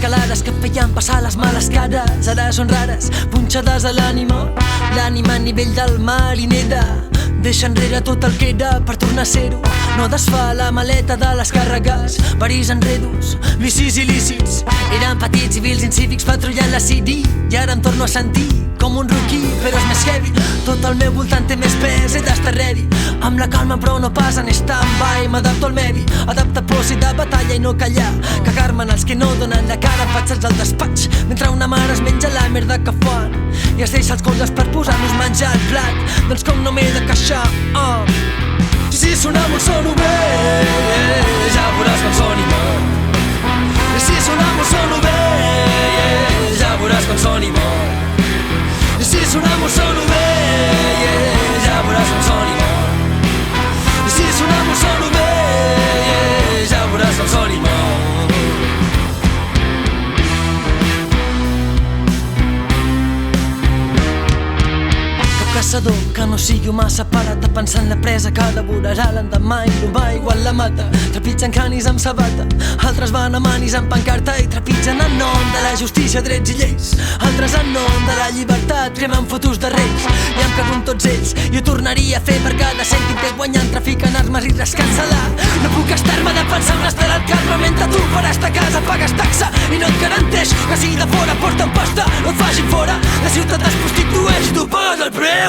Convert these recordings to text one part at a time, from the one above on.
escalades que et feien passar les males cares ara són rares, punxades a l'ànima. L'ànima a nivell del mar i neda, deixa enrere tot el que era per tornar a ser-ho. No desfà la maleta de les càrregues, varis enredos, vicis il·lícits. Eren petits civils incívics patrullant la City i ara em torno a sentir com un rookie, però és més heavy. Tot al meu voltant té més pes, he d'estar ready. Amb la calma però no pas en stand-by. M'adapto al medi, adapta posi de batalla i no callar. Cagar-me en els que no donen la cara, empatxats al despatx, mentre una mare es menja la merda que fan i es deixa els colles per posar-nos menjar al plat. Doncs com no m'he de queixar, si sonamos solo bé, ja veuràs com soni molt. Si sonamos solo bé, ja veuràs com soni molt. Si sonamos solo bé, ja veuràs com soni molt. Si sonamos solo bé, ja veuràs com soni molt. Caçador que no sigui massa parat a pensar en la presa que devorarà l'endemà i l'humà igual la mata. Trepitgen canis amb sabata, altres van a manis amb pancarta i trepitgen en nom de la justícia, drets i lleis. Altres en nom de la llibertat cremen fotos de reis. I em cago en tots ells i ho tornaria a fer per cada cèntim que guanyant trafiquen armes i rescatant-se-la. No puc estar-me de pensar on estarà el carro mentre tu per estar a casa pagues taxa i no et garanteix que si de fora porten pasta no et facin fora. La ciutat es prostitueix i tu pagues el preu.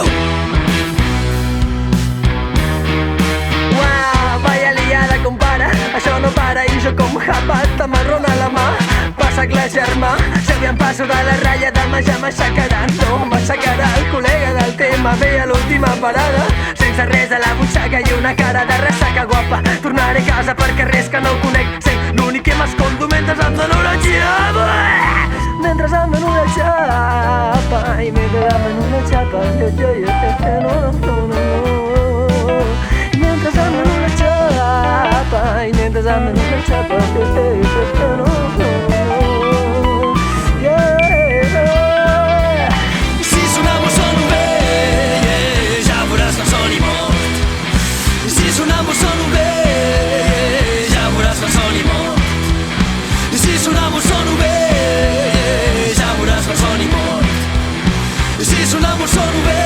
Uau, vaya liada compara, això no para i jo com japat t'amarrona la mà. Passa la germà, si aviam passo de la ratlla demà ja m'aixecaran. No m'aixecarà el col·lega del tema, ve a l'última parada sense res a la butxaca i una cara de ressaca guapa. Tornaré a casa per carrers que no conec, sent l'únic que m'escondo mentre em dono una xapa. Mentre em dono una xapa i mentre em dono una xapa, mentre em dono una xapa i mentre em dono una xapa. Si sonamos solo bé, ja veuràs com soni molt. Si sonamos solo bé, ja veuràs com soni molt. Si sonamos solo bé, ja veuràs com soni molt. Si sonamos solo bé,